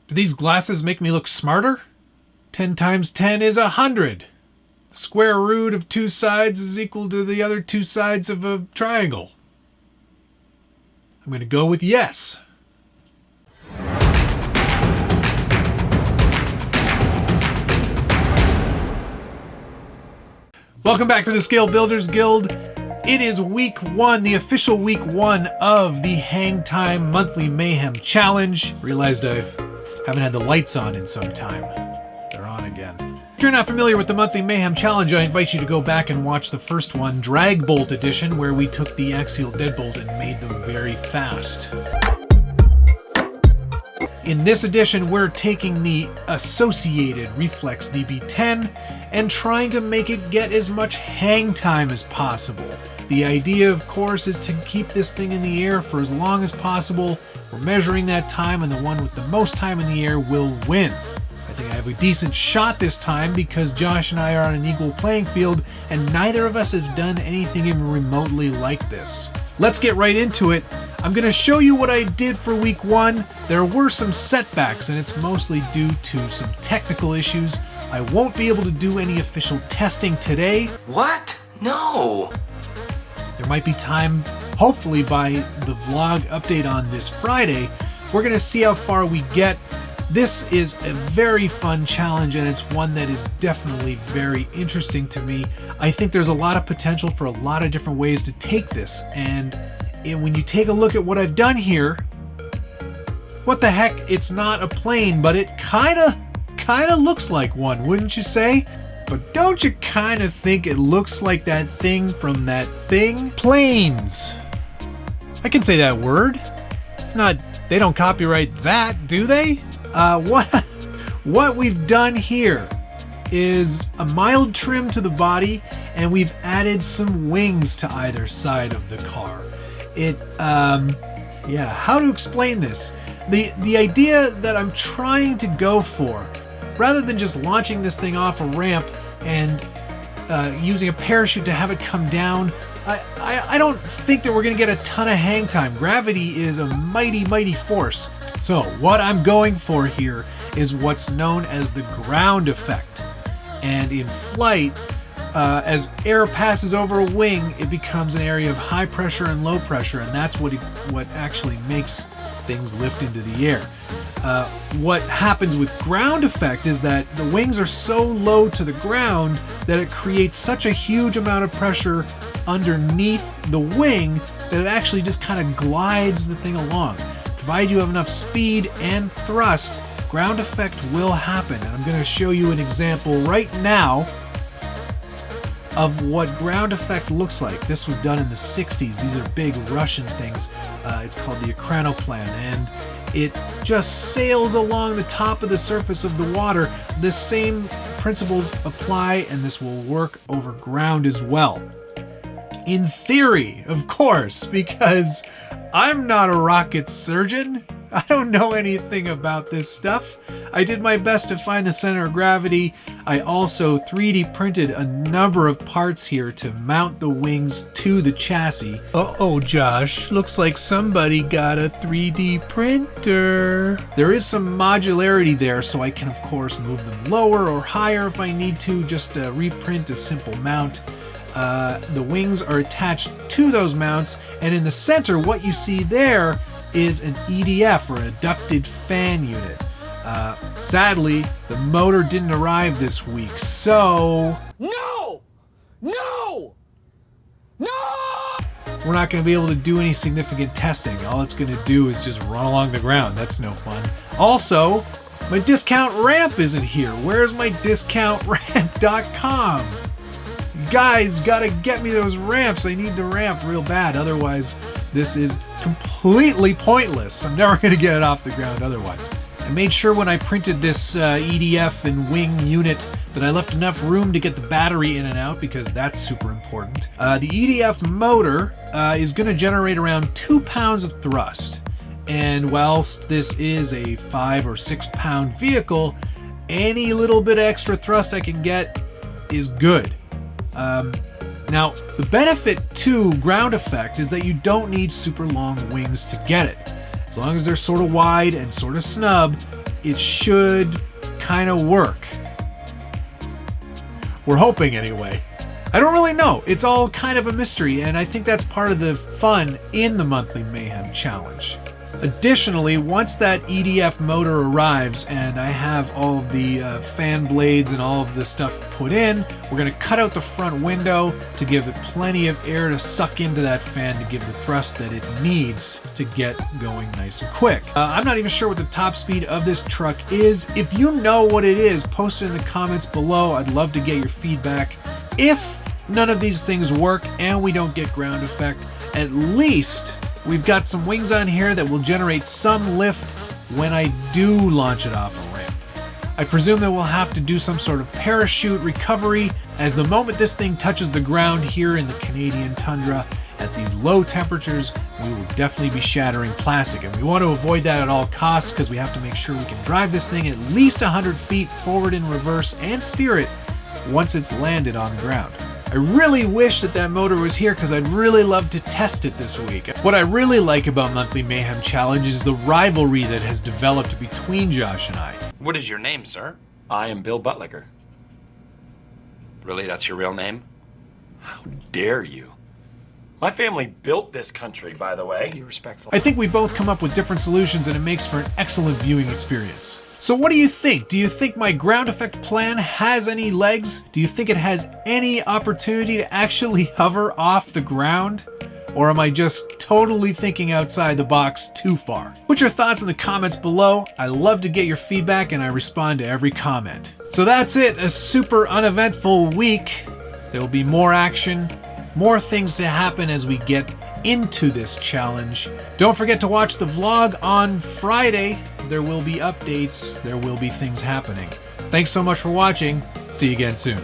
Do these glasses make me look smarter? 10 times 10 is 100. The square root of two sides is equal to the other two sides of a triangle. I'm going to go with yes. Welcome back to the Scale Builders Guild. It is week one, the official week one of the Hang Time Monthly Mayhem Challenge. Realized I haven't had the lights on in some time. They're on again. If you're not familiar with the Monthly Mayhem Challenge, I invite you to go back and watch the first one, Drag Bolt Edition, where we took the axial deadbolt and made them very fast. In this edition, we're taking the associated Reflex DB10 and trying to make it get as much hang time as possible. The idea, of course, is to keep this thing in the air for as long as possible. We're measuring that time, and the one with the most time in the air will win. I think I have a decent shot this time because Josh and I are on an equal playing field, and neither of us has done anything even remotely like this. Let's get right into it. I'm going to show you what I did for week one. There were some setbacks, and it's mostly due to some technical issues. I won't be able to do any official testing today. What? No! There might be time, hopefully by the vlog update on this Friday. We're going to see how far we get. This is a very fun challenge, and it's one that is definitely very interesting to me. I think there's a lot of potential for a lot of different ways to take this, and when you take a look at what I've done here, what the heck, it's not a plane, but it kinda looks like one, wouldn't you say? But don't you kind of think it looks like that thing from that thing? Planes. I can say that word. It's not, they don't copyright that, do they? What we've done here is a mild trim to the body, and we've added some wings to either side of the car. Yeah, how to explain this? The idea that I'm trying to go for, rather than just launching this thing off a ramp and using a parachute to have it come down, I don't think that we're going to get a ton of hang time. Gravity is a mighty, mighty force. So what I'm going for here is what's known as the ground effect. And in flight, as air passes over a wing, it becomes an area of high pressure and low pressure, and that's what actually makes things lift into the air. What happens with ground effect is that the wings are so low to the ground that it creates such a huge amount of pressure underneath the wing that it actually just kind of glides the thing along. Provided you have enough speed and thrust, ground effect will happen. And I'm going to show you an example right now of what ground effect looks like. This was done in the 60s. These are big Russian things. It's called the Ekranoplan, and it just sails along the top of the surface of the water. The same principles apply, and this will work over ground as well. In theory, of course, because I'm not a rocket surgeon. I don't know anything about this stuff. I did my best to find the center of gravity. I also 3D printed a number of parts here to mount the wings to the chassis. Uh-oh, Josh, looks like somebody got a 3D printer. There is some modularity there, so I can, of course, move them lower or higher if I need to, just to reprint a simple mount. The wings are attached to those mounts, and in the center, what you see there is an EDF, or a ducted fan unit. Sadly, the motor didn't arrive this week, so... No! No! No! We're not going to be able to do any significant testing. All it's going to do is just run along the ground. That's no fun. Also, my discount ramp isn't here. Where's my discountramp.com? You guys gotta get me those ramps. I need the ramp real bad. Otherwise, this is completely pointless. I'm never gonna get it off the ground otherwise. I made sure when I printed this EDF and wing unit that I left enough room to get the battery in and out, because that's super important. The EDF motor is gonna generate around 2 pounds of thrust. And whilst this is a 5 or 6 pound vehicle, any little bit of extra thrust I can get is good. Now, the benefit to ground effect is that you don't need super long wings to get it. As long as they're sort of wide and sort of snub, it should kind of work. We're hoping anyway. I don't really know. It's all kind of a mystery, and I think that's part of the fun in the monthly Mayhem challenge. Additionally, once that EDF motor arrives and I have all of the fan blades and all of the stuff put in, we're going to cut out the front window to give it plenty of air to suck into that fan to give the thrust that it needs to get going nice and quick. I'm not even sure what the top speed of this truck is. If you know what it is, post it in the comments below. I'd love to get your feedback. If none of these things work and we don't get ground effect, at least we've got some wings on here that will generate some lift when I do launch it off a ramp. I presume that we'll have to do some sort of parachute recovery, as the moment this thing touches the ground here in the Canadian tundra at these low temperatures, we will definitely be shattering plastic, and we want to avoid that at all costs because we have to make sure we can drive this thing at least 100 feet forward and reverse and steer it once it's landed on the ground. I really wish that motor was here because I'd really love to test it this week. What I really like about Monthly Mayhem Challenge is the rivalry that has developed between Josh and I. What is your name, sir? I am Bill Buttlicker. Really, that's your real name? How dare you? My family built this country, by the way. Be respectful. I think we both come up with different solutions and it makes for an excellent viewing experience. So what do you think? Do you think my ground effect plan has any legs? Do you think it has any opportunity to actually hover off the ground? Or am I just totally thinking outside the box too far? Put your thoughts in the comments below. I love to get your feedback and I respond to every comment. So that's it, a super uneventful week. There will be more action, more things to happen as we get into this challenge. Don't forget to watch the vlog on Friday. There will be updates, there will be things happening. Thanks so much for watching. See you again soon.